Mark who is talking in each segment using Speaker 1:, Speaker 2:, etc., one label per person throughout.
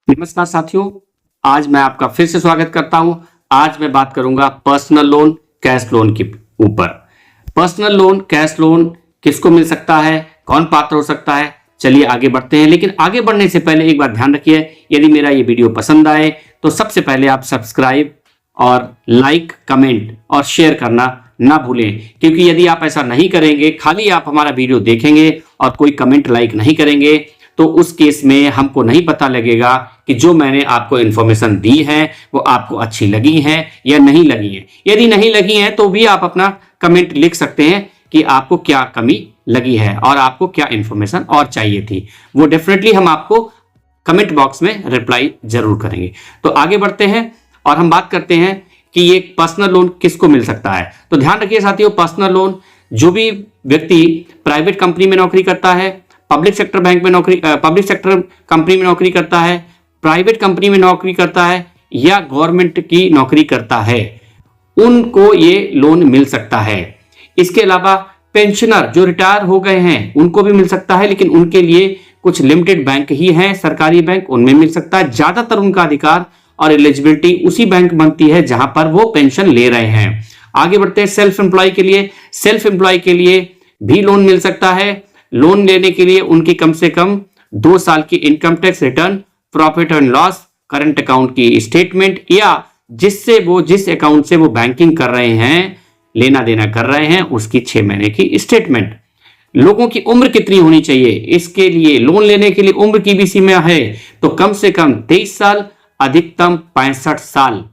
Speaker 1: नमस्कार साथियों, आज मैं आपका फिर से स्वागत करता हूं। आज मैं बात करूंगा पर्सनल लोन, कैश लोन के ऊपर। पर्सनल लोन, कैश लोन किसको मिल सकता है, कौन पात्र हो सकता है, चलिए आगे बढ़ते हैं। लेकिन आगे बढ़ने से पहले एक बात ध्यान रखिए, यदि मेरा ये वीडियो पसंद आए तो सबसे पहले आप सब्सक्राइब और लाइक, कमेंट और शेयर करना ना भूलें, क्योंकि यदि आप ऐसा नहीं करेंगे, खाली आप हमारा वीडियो देखेंगे और कोई कमेंट लाइक नहीं करेंगे, तो उस केस में हमको नहीं पता लगेगा कि जो मैंने आपको इन्फॉर्मेशन दी है वो आपको अच्छी लगी है या नहीं लगी है। यदि नहीं लगी है तो भी आप अपना कमेंट लिख सकते हैं कि आपको क्या कमी लगी है और आपको क्या इन्फॉर्मेशन और चाहिए थी। वो डेफिनेटली हम आपको कमेंट बॉक्स में रिप्लाई जरूर करेंगे। तो आगे बढ़ते हैं और हम बात करते हैं कि ये पर्सनल लोन किसको मिल सकता है। तो ध्यान रखिए साथियों, पर्सनल लोन जो भी व्यक्ति प्राइवेट कंपनी में नौकरी करता है, पब्लिक सेक्टर बैंक में नौकरी, पब्लिक सेक्टर कंपनी में नौकरी करता है, प्राइवेट कंपनी में नौकरी करता है या गवर्नमेंट की नौकरी करता है, उनको ये लोन मिल सकता है। इसके अलावा पेंशनर जो रिटायर हो गए हैं उनको भी मिल सकता है, लेकिन उनके लिए कुछ लिमिटेड बैंक ही हैं, सरकारी बैंक, उनमें मिल सकता है। ज्यादातर उनका अधिकार और एलिजिबिलिटी उसी बैंक बनती है जहां पर वो पेंशन ले रहे हैं। आगे बढ़ते हैं सेल्फ एम्प्लॉय के लिए। सेल्फ एम्प्लॉय के लिए भी लोन मिल सकता है। लोन लेने के लिए उनकी कम से कम 2 साल की income tax return, profit and loss, current account की स्टेटमेंट या जिस अकाउंट से वो बैंकिंग कर रहे हैं, लेना देना कर रहे हैं, उसकी 6 महीने की स्टेटमेंट। लोगों की उम्र कितनी होनी चाहिए इसके लिए, लोन लेने के लिए उम्र की भी सीमा है, तो कम से कम 23 साल, अधिकतम 65 साल।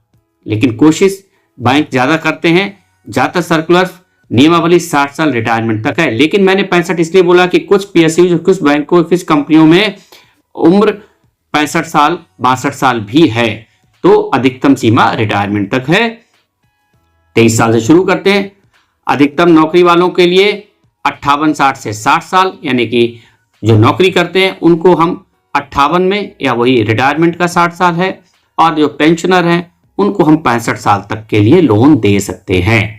Speaker 1: लेकिन कोशिश बैंक ज्यादा करते हैं, ज्यादातर सर्कुलर नियमावली 60 साल रिटायरमेंट तक है। लेकिन मैंने 65 इसलिए बोला कि कुछ पीएसयू, कुछ बैंकों, कुछ कंपनियों में उम्र 65 साल, 62 साल भी है, तो अधिकतम सीमा रिटायरमेंट तक है। 23 साल से शुरू करते हैं। अधिकतम नौकरी वालों के लिए 58, 60 से 60 साल, यानी कि जो नौकरी करते हैं उनको हम 58 में, या वही रिटायरमेंट का 60 साल है, और जो पेंशनर हैं उनको हम 65 साल तक के लिए लोन दे सकते हैं।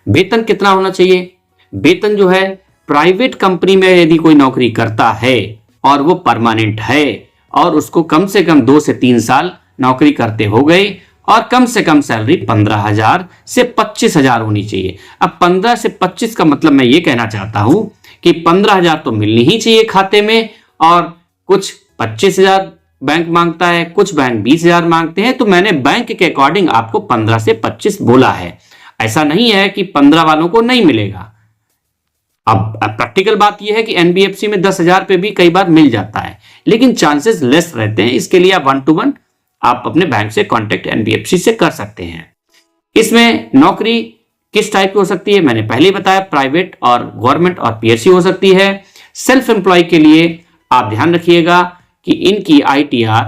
Speaker 1: वेतन कितना होना चाहिए? वेतन जो है, प्राइवेट कंपनी में यदि कोई नौकरी करता है और वो परमानेंट है और उसको कम से कम 2 से 3 साल नौकरी करते हो गई और कम से कम सैलरी 15,000 से 25,000 होनी चाहिए। अब 15 से 25 का मतलब मैं ये कहना चाहता हूं कि 15,000 तो मिलनी ही चाहिए खाते में, और कुछ 25,000 बैंक मांगता है, कुछ बैंक 20,000 मांगते हैं, तो मैंने बैंक के अकॉर्डिंग आपको 15 से 25 बोला है। ऐसा नहीं है कि 15 वालों को नहीं मिलेगा। अब प्रैक्टिकल बात यह है कि एनबीएफसी में 10,000 पे भी कई बार मिल जाता है, लेकिन चांसेस लेस रहते हैं। इसके लिए आप 1 to 1 आप अपने बैंक से कांटेक्ट एनबीएफसी से कर सकते हैं। इसमें नौकरी किस टाइप की हो सकती है मैंने पहले ही बताया, प्राइवेट और गवर्नमेंट और पीएसयू हो सकती है। सेल्फ एम्प्लॉय के लिए आप ध्यान रखिएगा कि इनकी आईटीआर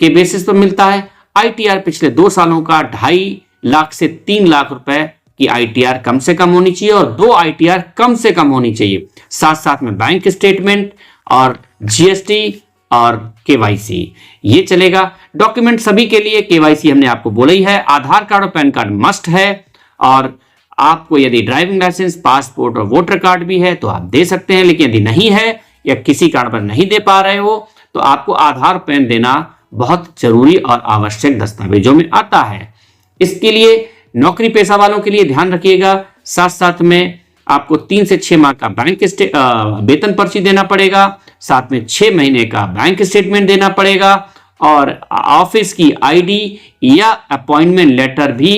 Speaker 1: के बेसिस पर मिलता है। आईटीआर पिछले 2 सालों का 2.5 लाख से 3 लाख रुपए की आईटीआर कम से कम होनी चाहिए, और 2 आईटीआर कम से कम होनी चाहिए। साथ साथ में बैंक स्टेटमेंट और जीएसटी और केवाईसी, ये चलेगा। डॉक्यूमेंट सभी के लिए केवाईसी हमने आपको बोला ही है। आधार कार्ड और पैन कार्ड मस्ट है, और आपको यदि ड्राइविंग लाइसेंस, पासपोर्ट और वोटर कार्ड भी है तो आप दे सकते हैं। लेकिन यदि नहीं है या किसी कारण पर नहीं दे पा रहे हो तो आपको आधार पैन देना बहुत जरूरी और आवश्यक दस्तावेजों में आता है। इसके लिए नौकरी पेशा वालों के लिए ध्यान रखिएगा, साथ साथ में आपको 3 से 6 माह का बैंक वेतन पर्ची देना पड़ेगा, साथ में 6 महीने का बैंक स्टेटमेंट देना पड़ेगा, और ऑफिस की आईडी या अपॉइंटमेंट लेटर भी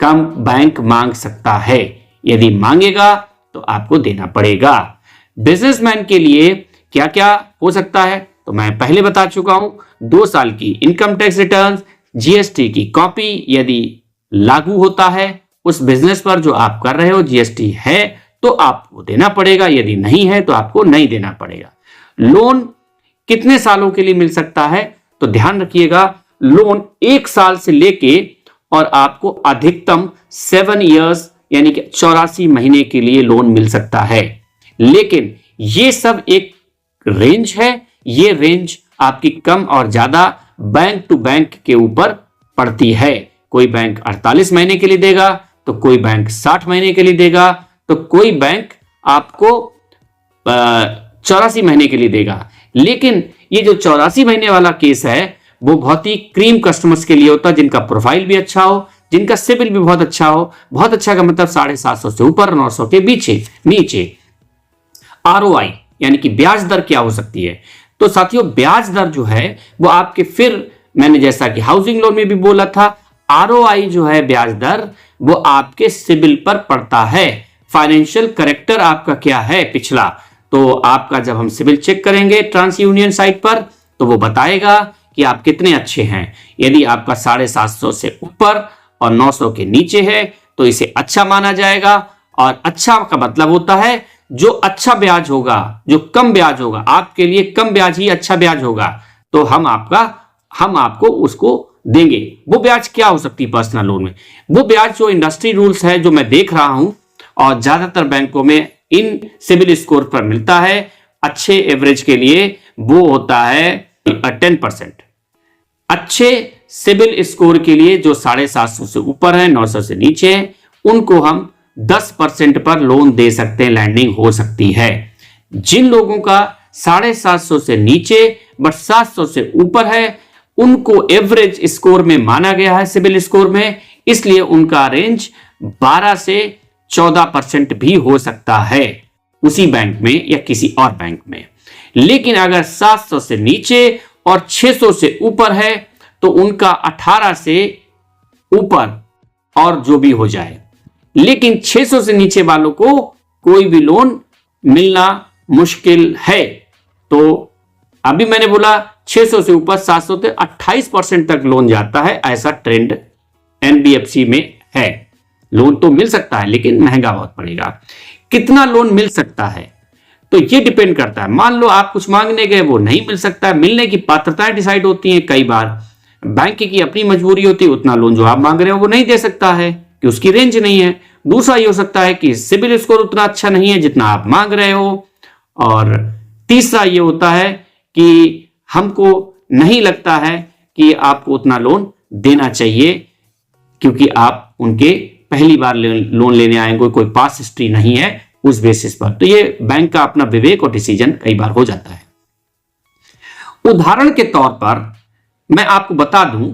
Speaker 1: कम बैंक मांग सकता है। यदि मांगेगा तो आपको देना पड़ेगा। बिजनेसमैन के लिए क्या क्या हो सकता है तो मैं पहले बता चुका हूं। 2 साल की इनकम टैक्स रिटर्न, जीएसटी की कॉपी यदि लागू होता है उस बिजनेस पर जो आप कर रहे हो, जीएसटी है तो आपको देना पड़ेगा, यदि नहीं है तो आपको नहीं देना पड़ेगा। लोन कितने सालों के लिए मिल सकता है तो ध्यान रखिएगा, लोन 1 साल से लेके और आपको अधिकतम 7 इयर्स यानी कि 84 महीने के लिए लोन मिल सकता है। लेकिन ये सब एक रेंज है, ये रेंज आपकी कम और ज्यादा बैंक टू बैंक के ऊपर पड़ती है। कोई बैंक 48 महीने के लिए देगा तो कोई बैंक 60 महीने के लिए देगा, तो कोई बैंक आपको 84 महीने के लिए देगा। लेकिन ये जो 84 महीने वाला केस है वो बहुत ही क्रीम कस्टमर्स के लिए होता है, जिनका प्रोफाइल भी अच्छा हो, जिनका सिबिल भी बहुत अच्छा हो। बहुत अच्छा का मतलब 750 से ऊपर, 900 के नीचे। ROI यानी कि ब्याज दर क्या हो सकती है? तो साथियों, ब्याज दर जो है वो आपके, फिर मैंने जैसा कि हाउसिंग लोन में भी बोला था, ROI जो है ब्याज दर, वो आपके सिबिल पर पड़ता है। फाइनेंशियल करेक्टर आपका क्या है पिछला, तो आपका जब हम सिबिल चेक करेंगे ट्रांस यूनियन साइट पर, तो वो बताएगा कि आप कितने अच्छे हैं। यदि आपका 750 से ऊपर और 900 के नीचे है तो इसे अच्छा माना जाएगा। और अच्छा का मतलब होता है जो अच्छा ब्याज होगा, जो कम ब्याज होगा, आपके लिए कम ब्याज ही अच्छा ब्याज होगा, तो हम आपको उसको देंगे। वो ब्याज क्या हो सकती है पर्सनल लोन में? वो ब्याज जो इंडस्ट्री रूल्स है, जो मैं देख रहा हूं और ज्यादातर बैंकों में इन सिबिल स्कोर पर मिलता है अच्छे एवरेज के लिए, वो होता है 10%। अच्छे सिबिल स्कोर के लिए जो 750 से ऊपर है, 900 से नीचे है, उनको हम 10% पर लोन दे सकते हैं, लैंडिंग हो सकती है। जिन लोगों का 750 से नीचे बट 700 से ऊपर है, उनको एवरेज स्कोर में माना गया है सिबिल स्कोर में, इसलिए उनका रेंज 12 से 14% भी हो सकता है उसी बैंक में या किसी और बैंक में। लेकिन अगर 700 से नीचे और 600 से ऊपर है तो उनका 18 से ऊपर और जो भी हो जाए। लेकिन 600 से नीचे वालों को कोई भी लोन मिलना मुश्किल है। तो अभी मैंने बोला 600 से ऊपर 700 से 28% तक लोन जाता है, ऐसा ट्रेंड एनबीएफसी में है। लोन तो मिल सकता है लेकिन महंगा बहुत पड़ेगा। कितना लोन मिल सकता है तो ये डिपेंड करता है। मान लो आप कुछ मांगने गए, वो नहीं मिल सकता है। मिलने की पात्रताएं डिसाइड होती हैं। कई बार बैंक की अपनी मजबूरी होती है, उतना लोन जो आप मांग रहे हो वो नहीं दे सकता है कि उसकी रेंज नहीं है। दूसरा ये हो सकता है कि सिबिल स्कोर उतना अच्छा नहीं है जितना आप मांग रहे हो। और तीसरा ये होता है कि हमको नहीं लगता है कि आपको उतना लोन देना चाहिए, क्योंकि आप उनके पहली बार लोन लेने आएंगे, कोई पास हिस्ट्री नहीं है उस बेसिस पर। तो ये बैंक का अपना विवेक और डिसीजन कई बार हो जाता है। उदाहरण के तौर पर मैं आपको बता दूं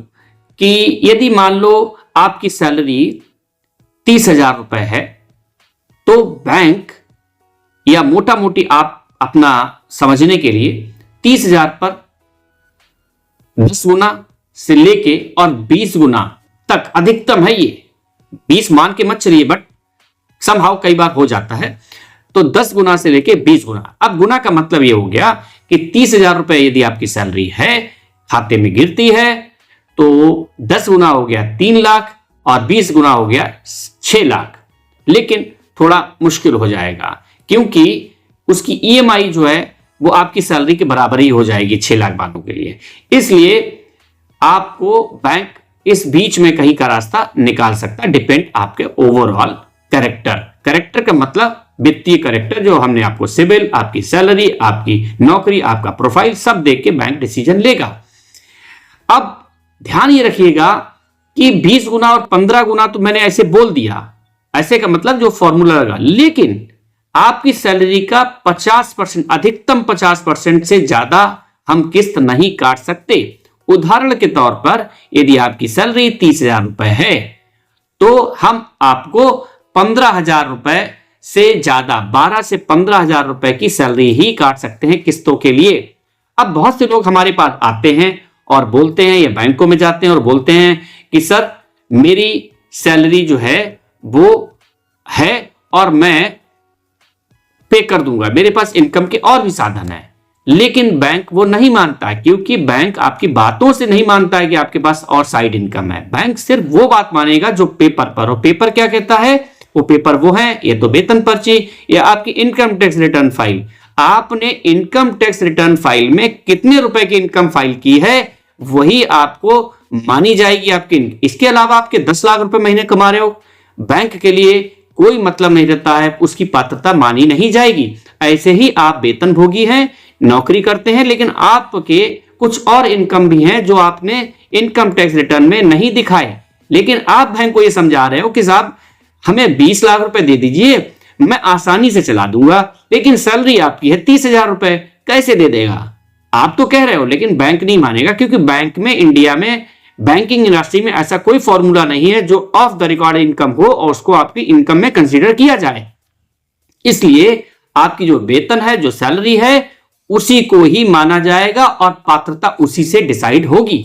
Speaker 1: कि यदि मान लो आपकी सैलरी 30,000 रुपए है, तो बैंक या मोटा मोटी आप अपना समझने के लिए 30,000 पर 10 गुना से लेके और 20 गुना तक अधिकतम है। ये 20 मान के मत चलिए, बट समहाउ कई बार हो जाता है। तो 10 गुना से लेके 20 गुना। अब गुना का मतलब ये हो गया कि 30,000 रुपए यदि आपकी सैलरी है, खाते में गिरती है, तो 10 गुना हो गया 3 लाख और 20 गुना हो गया 6 लाख। लेकिन थोड़ा मुश्किल हो जाएगा क्योंकि उसकी ईएमआई जो है वो आपकी सैलरी के बराबर ही हो जाएगी 6 लाख वालों के लिए। इसलिए आपको बैंक इस बीच में कहीं का रास्ता निकाल सकता है, डिपेंड आपके ओवरऑल कैरेक्टर का मतलब वित्तीय कैरेक्टर, जो हमने आपको सिबिल, आपकी सैलरी, आपकी नौकरी, आपका प्रोफाइल सब देख के बैंक डिसीजन लेगा। अब ध्यान ये रखिएगा कि 20 गुना और 15 गुना तो मैंने ऐसे बोल दिया, ऐसे का मतलब जो फॉर्मूला लगा, लेकिन आपकी सैलरी का 50%, अधिकतम 50% से ज्यादा हम किस्त नहीं काट सकते। उदाहरण के तौर पर यदि आपकी सैलरी 30,000 रुपए है तो हम आपको 15,000 रुपए से ज्यादा, 12 से 15,000 रुपए की सैलरी ही काट सकते हैं किस्तों के लिए। अब बहुत से लोग हमारे पास आते हैं और बोलते हैं, या बैंकों में जाते हैं और बोलते हैं कि सर मेरी सैलरी जो है वो है और मैं पे कर दूंगा, मेरे पास इनकम के और भी साधन है। लेकिन बैंक वो नहीं मानता है, क्योंकि बैंक आपकी बातों से नहीं मानता है कि आपके पास और साइड इनकम है। बैंक सिर्फ वो बात मानेगा जो पेपर पर हो। पेपर क्या कहता है? वो पेपर वो है, ये तो वेतन पर्ची या आपकी इनकम टैक्स रिटर्न फाइल। आपने इनकम टैक्स रिटर्न फाइल में कितने रुपए की इनकम फाइल की है वही आपको मानी जाएगी आपकी। इसके अलावा आपके 10 लाख रुपए महीने कमा रहे हो, बैंक के लिए कोई मतलब नहीं रहता है, उसकी पात्रता मानी नहीं जाएगी। ऐसे ही आप वेतन भोगी हैं, नौकरी करते हैं, लेकिन आपके कुछ और इनकम भी हैं जो आपने इनकम टैक्स रिटर्न में नहीं दिखाए। लेकिन आप बैंक को यह समझा रहे हो कि साहब हमें 20 लाख रुपए दे दीजिए, मैं आसानी से चला दूंगा, लेकिन सैलरी आपकी है 30,000 रुपए, कैसे दे देगा? आप तो कह रहे हो, लेकिन बैंक नहीं मानेगा, क्योंकि बैंक में, इंडिया में बैंकिंग इंडस्ट्री में ऐसा कोई फॉर्मूला नहीं है जो ऑफ द रिकॉर्ड इनकम हो और उसको आपकी इनकम में कंसीडर किया जाए। इसलिए आपकी जो वेतन है, जो सैलरी है, उसी को ही माना जाएगा और पात्रता उसी से डिसाइड होगी।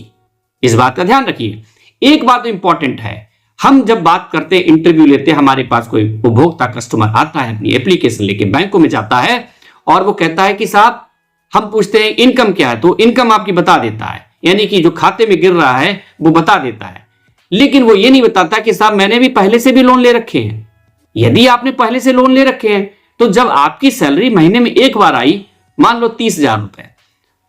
Speaker 1: इस बात का ध्यान रखिए। एक बात इंपॉर्टेंट है, हम जब बात करते, इंटरव्यू लेते, हमारे पास कोई उपभोक्ता कस्टमर आता है, अपनी एप्लीकेशन लेके बैंकों में जाता है और वो कहता है कि साहब, हम पूछते हैं इनकम क्या है, तो इनकम आपकी बता देता है, यानी कि जो खाते में गिर रहा है वो बता देता है। लेकिन वो ये नहीं बताता कि साहब मैंने भी पहले से भी लोन ले रखे हैं। यदि आपने पहले से लोन ले रखे हैं तो जब आपकी सैलरी महीने में एक बार आई, मान लो 30,000 रुपए,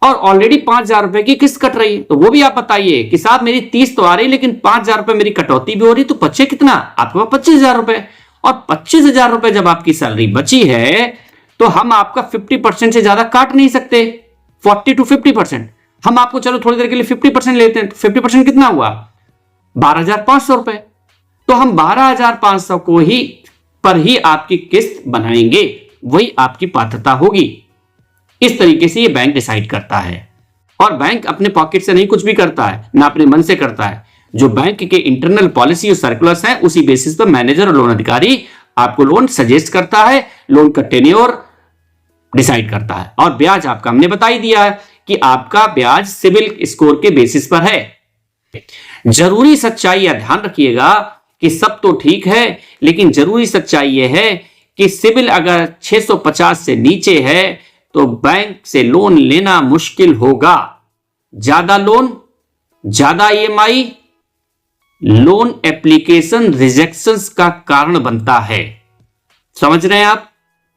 Speaker 1: और ऑलरेडी 5,000 रुपए की किस्त कट रही है, तो वो भी आप बताइए कि साहब मेरी 30 तो आ रही, लेकिन 5,000 रुपए मेरी कटौती भी हो रही, तो बचे कितना? आपके पास 25,000 रुपए। और 25,000 रुपए जब आपकी सैलरी बची है तो हम आपका 50% से ज्यादा काट नहीं सकते, 40 to 50%। हम आपको चलो थोड़ी देर के लिए 50% लेते हैं, तो 50% कितना हुआ? 12,500 रुपए। तो हम 12,500 को ही पर ही आपकी किस्त बनाएंगे, वही आपकी पात्रता होगी। इस तरीके से ये बैंक डिसाइड करता है। और बैंक अपने पॉकेट से नहीं कुछ भी करता है, ना अपने मन से करता है। जो बैंक के इंटरनल पॉलिसी और सर्कुलर्स हैं, उसी बेसिस पर मैनेजर और लोन अधिकारी आपको लोन सजेस्ट करता है, लोन का टेन्योर डिसाइड करता है। और ब्याज आपका हमने बता ही दिया है कि आपका ब्याज सिविल स्कोर के बेसिस पर है। जरूरी सच्चाई या ध्यान रखिएगा कि सब तो ठीक है, लेकिन जरूरी सच्चाई यह है कि सिविल अगर 650 से नीचे है तो बैंक से लोन लेना मुश्किल होगा। ज्यादा लोन, ज्यादा ईएमआई लोन एप्लीकेशन रिजेक्शंस का कारण बनता है। समझ रहे हैं आप?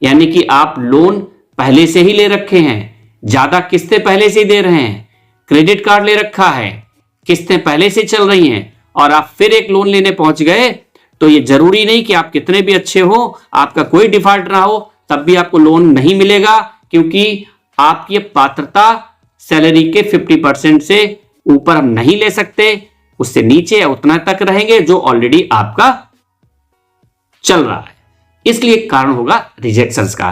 Speaker 1: यानी कि आप लोन पहले से ही ले रखे हैं, ज्यादा किस्तें पहले से ही दे रहे हैं, क्रेडिट कार्ड ले रखा है, किस्तें पहले से चल रही हैं, और आप फिर एक लोन लेने पहुंच गए, तो ये जरूरी नहीं कि आप कितने भी अच्छे हो, आपका कोई डिफॉल्ट ना हो, तब भी आपको लोन नहीं मिलेगा, क्योंकि आपकी पात्रता सैलरी के 50% से ऊपर हम नहीं ले सकते, उससे नीचे या उतना तक रहेंगे जो ऑलरेडी आपका चल रहा है। इसलिए कारण होगा रिजेक्शंस का।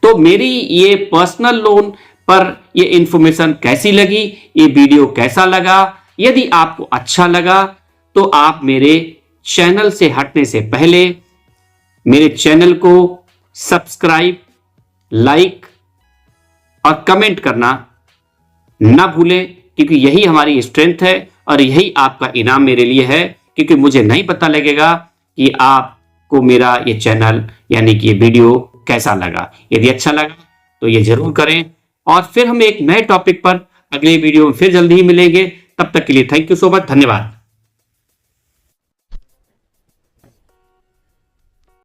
Speaker 1: तो मेरी ये पर्सनल लोन पर ये इंफॉर्मेशन कैसी लगी, ये वीडियो कैसा लगा? यदि आपको अच्छा लगा तो आप मेरे चैनल से हटने से पहले मेरे चैनल को सब्सक्राइब, लाइक और कमेंट करना ना भूलें, क्योंकि यही हमारी स्ट्रेंथ है और यही आपका इनाम मेरे लिए है। क्योंकि मुझे नहीं पता लगेगा कि आपको मेरा ये चैनल यानी कि ये वीडियो कैसा लगा। यदि अच्छा लगा तो ये जरूर करें, और फिर हम एक नए टॉपिक पर अगले वीडियो में फिर जल्दी ही मिलेंगे। तब तक के लिए थैंक यू सो मच, धन्यवाद।